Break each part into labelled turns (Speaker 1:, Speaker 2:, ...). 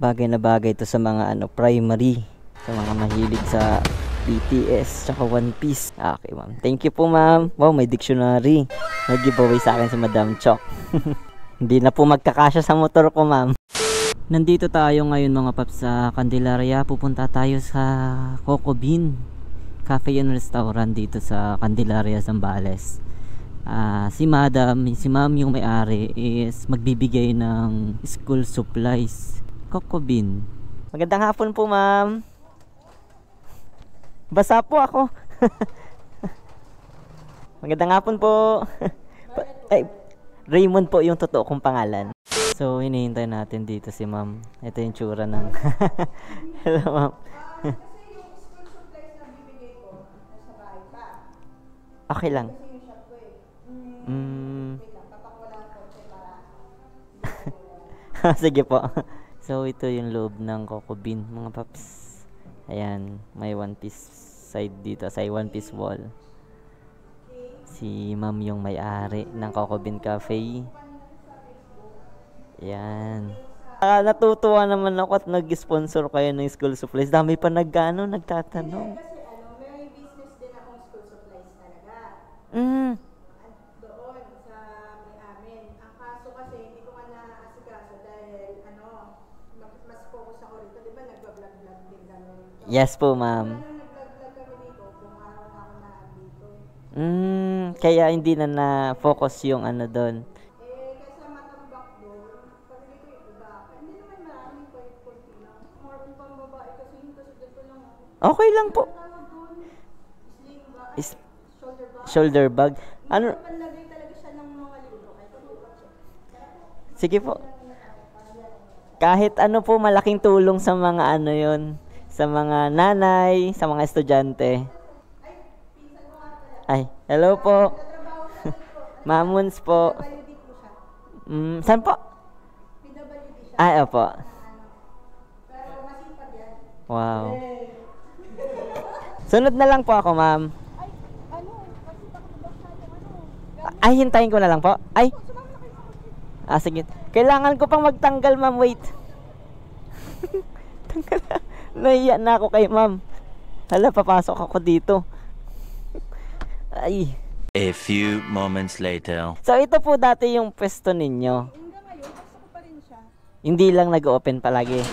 Speaker 1: Bagay na bagay to sa mga primary, sa mga mahilig sa BTS tsaka One Piece. Okay, ma'am. Thank you po, ma'am. Wow, may dictionary. Nag-giveaway sa akin si Madam Chok. Hindi na po magkakasya sa motor ko, ma'am. Nandito tayo ngayon mga paps sa Candelaria. Pupunta tayo sa Coco Bean Cafe and Restaurant dito sa Candelaria, Zambales. Si ma'am yung may-ari is magbibigay ng school supplies. Coco Bean. Magandang hapon po, ma'am. Basa po ako. Magandang hapon po. Ay, Raymond po yung totoo kong pangalan. So, hinihintay natin dito si ma'am. Ito yung tsura ng hello, ma'am. Okay lang. Sige po. So, ito yung loob ng Coco Bean, mga paps. Ayan, may one piece side dito, sa one piece wall. Si ma'am yung may-ari ng Coco Bean Cafe. Ayan. Natutuwa naman ako at nag-sponsor kayo ng school supplies. Dami pa nagtatanong.
Speaker 2: May business din akong school supplies talaga. Doon sa may amin. Ang kaso kasi hindi ko nga naasikaso dahil mas focus ako rito. Di ba nagbablog-vlog din kami?
Speaker 1: Yes po, ma'am.
Speaker 2: Nagbablog kami dito kung araw na ako na dito.
Speaker 1: Kaya hindi na na-focus yung doon.
Speaker 2: Kaysa matambak doon, pabili ko yung iba. Hindi naman maraming konti lang. More on pang babae kasi yung kasi dito lang ako.
Speaker 1: Okay lang po.
Speaker 2: Sling ba? Shoulder bag?
Speaker 1: Shoulder bag.
Speaker 2: Panlagay talaga siya ng mga libro.
Speaker 1: Sige po. Kahit po, malaking tulong sa mga yon, sa mga nanay, sa mga estudyante. Ay, hello po. Mamuns po. Saan po? Ay, opo. Wow. Sunod na lang po ako, ma'am. Ay, hintayin ko na lang po. Ay. Sige. Kailangan ko pang magtanggal, ma'am. Wait. Tanggal na. Nahiya na ako kay ma'am. Hala, papasok ako dito. Ay.
Speaker 3: A few moments later.
Speaker 1: So, ito po dati yung pwesto ninyo.
Speaker 2: Hanggang ngayon, gusto ko pa rin siya.
Speaker 1: Hindi lang nag-open palagi.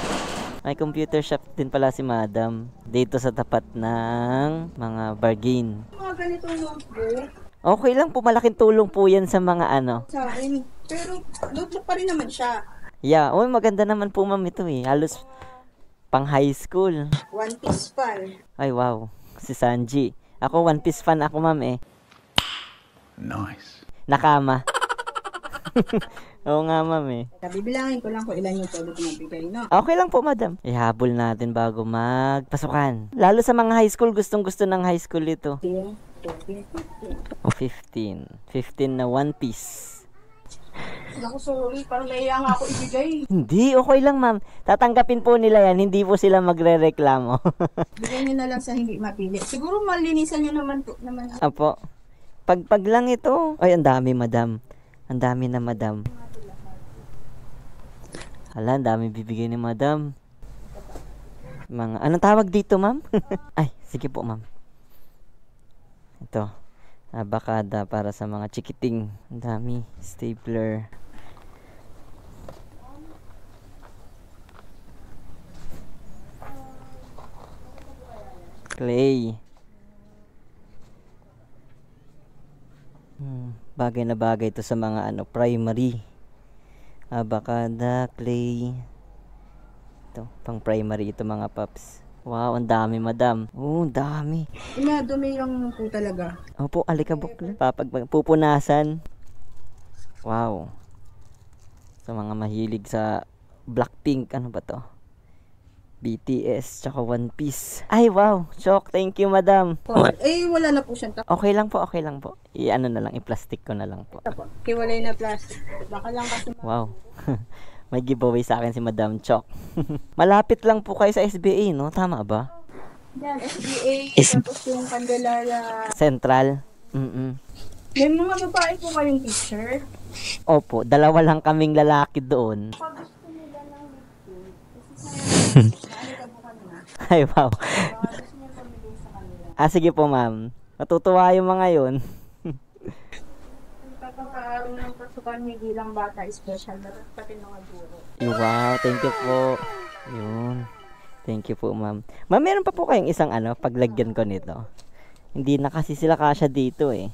Speaker 1: May computer shop din pala si madam. Dito sa tapat ng mga bargain.
Speaker 2: Mga ganitong notebook.
Speaker 1: Okay lang po, malaking tulong po yan sa mga
Speaker 2: Sa akin. Pero, notebook pa rin naman siya.
Speaker 1: Yeah, maganda naman po ma'am ito eh. Halos pang high school.
Speaker 2: One piece fan.
Speaker 1: Ay wow, si Sanji. Ako One Piece fan ako ma'am eh.
Speaker 3: Nice.
Speaker 1: Nakama. Oo nga ma'am eh.
Speaker 2: Bibilangin ko lang kung ilan yung pwede ko mabigay, no?
Speaker 1: Okay lang po madam. Ihabol natin bago magpasukan. Lalo sa mga high school, gustong gusto ng high school ito. 15 na One Piece.
Speaker 2: Naku, sorry. Parang naiya nga ako ibigay.
Speaker 1: Hindi, okay lang ma'am. Tatanggapin po nila yan. Hindi po sila magre-reklamo.
Speaker 2: Bigyan nyo na lang sa hindi mapili. Siguro malinisan nyo naman po.
Speaker 1: Apo. Pag lang ito. Ay, ang dami madam. Ang dami na madam. Hala, ang dami bibigay ni madam. Anong tawag dito ma'am? Ay, sige po ma'am. Ito. Abakada para sa mga chikiting. Ang dami. Stapler. Clay. Bagay na bagay to sa mga primary. Abakada, clay. Ito, pang primary ito mga paps. Wow, ang dami madam. Ang dami.
Speaker 2: Dumi lang po talaga.
Speaker 1: Opo, alikabok lang. Pupunasan. Wow. Sa mga mahilig sa Blackpink, ano ba to? BTS, tsaka One Piece. Ay, wow. Shock. Thank you, madam.
Speaker 2: Wala na po siyang
Speaker 1: Okay lang po, okay lang po. I-ano na lang, i-plastic ko na lang po.
Speaker 2: Kiwalay na plastic. Baka lang kasi.
Speaker 1: Wow. May giveaway sa akin si Madam Chok. Malapit lang po kayo sa SBA, no? Tama ba?
Speaker 2: Yan, SBA, tapos yung Candelaria.
Speaker 1: Central.
Speaker 2: May mga babae po kayong teacher?
Speaker 1: Opo, dalawa lang kaming lalaki doon.
Speaker 2: Pag gusto nila ng lipstick,
Speaker 1: Ay, wow. Sige po, ma'am. Natutuwa yung mga yun.
Speaker 2: Pagkakaroon ng pasukan hindi lang bata, special na pati mga guro.
Speaker 1: Wow, thank you po. Yun. Thank you po, ma'am. Ma'am, meron pa po kayong isang paglagyan ko nito. Hindi na kasi sila kasya dito eh.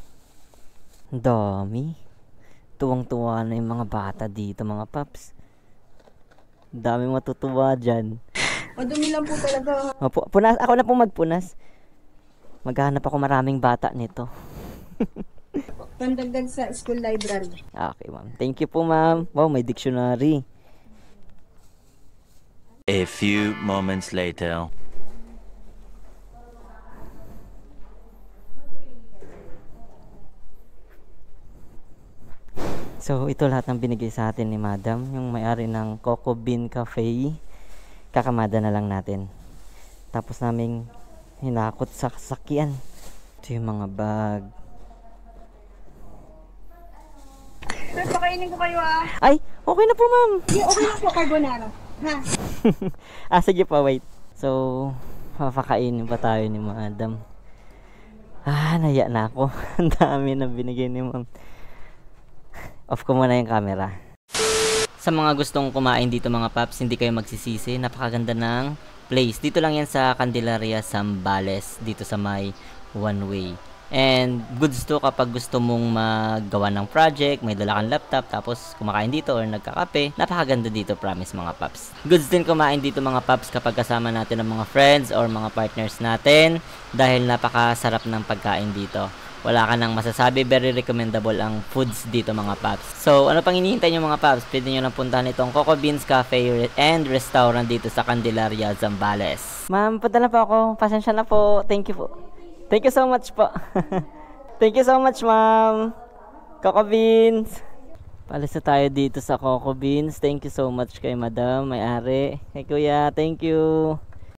Speaker 1: Ang dami. Tuwang-tuwa na yung mga bata dito, mga paps. Ang dami matutuwa dyan.
Speaker 2: Madumi lang po talaga.
Speaker 1: Opo, ako na po magpunas. Maghanap ako maraming bata nito.
Speaker 2: Pandagdag sa school library.
Speaker 1: Okay, ma'am. Thank you po, ma'am. Wow, may dictionary.
Speaker 3: A few moments later.
Speaker 1: So, ito lahat ng binigay sa atin ni Madam. Yung may-ari ng Coco Bean Cafe. Kakamada na lang natin. Tapos naming hinakot sa sasakyan. Ito yung mga bag.
Speaker 2: Sir, pakainin ko kayo
Speaker 1: Ay, okay na po, ma'am.
Speaker 2: Okay na po, carbonara. Ha?
Speaker 1: Sige pa, wait. So, papakainin pa tayo ni Madam. Naya na ako. Ang dami na binigay ni ma'am. Off ko muna yung camera. Sa mga gustong kumain dito mga paps, hindi kayo magsisisi. Napakaganda ng place. Dito lang yan sa Candelaria, Zambales. Dito sa may one way. And goods to kapag gusto mong maggawa ng project, may dala kang laptop, tapos kumakain dito or nagkakape. Napakaganda dito, promise mga paps. Goods din kumain dito mga paps kapag kasama natin ang mga friends or mga partners natin. Dahil napakasarap ng pagkain dito. Wala ka nang masasabi, very recommendable ang foods dito mga paps. So, ano pang hinihintay nyo mga paps? Pwede nyo lang puntahan itong Coco Beans Cafe and Restaurant dito sa Candelaria, Zambales. Ma'am, punta na po ako. Pasensya na po. Thank you po. Thank you so much po. Thank you so much, ma'am. Coco Beans. Palis na tayo dito sa Coco Beans. Thank you so much kay madam, may-ari. Kay kuya, thank you.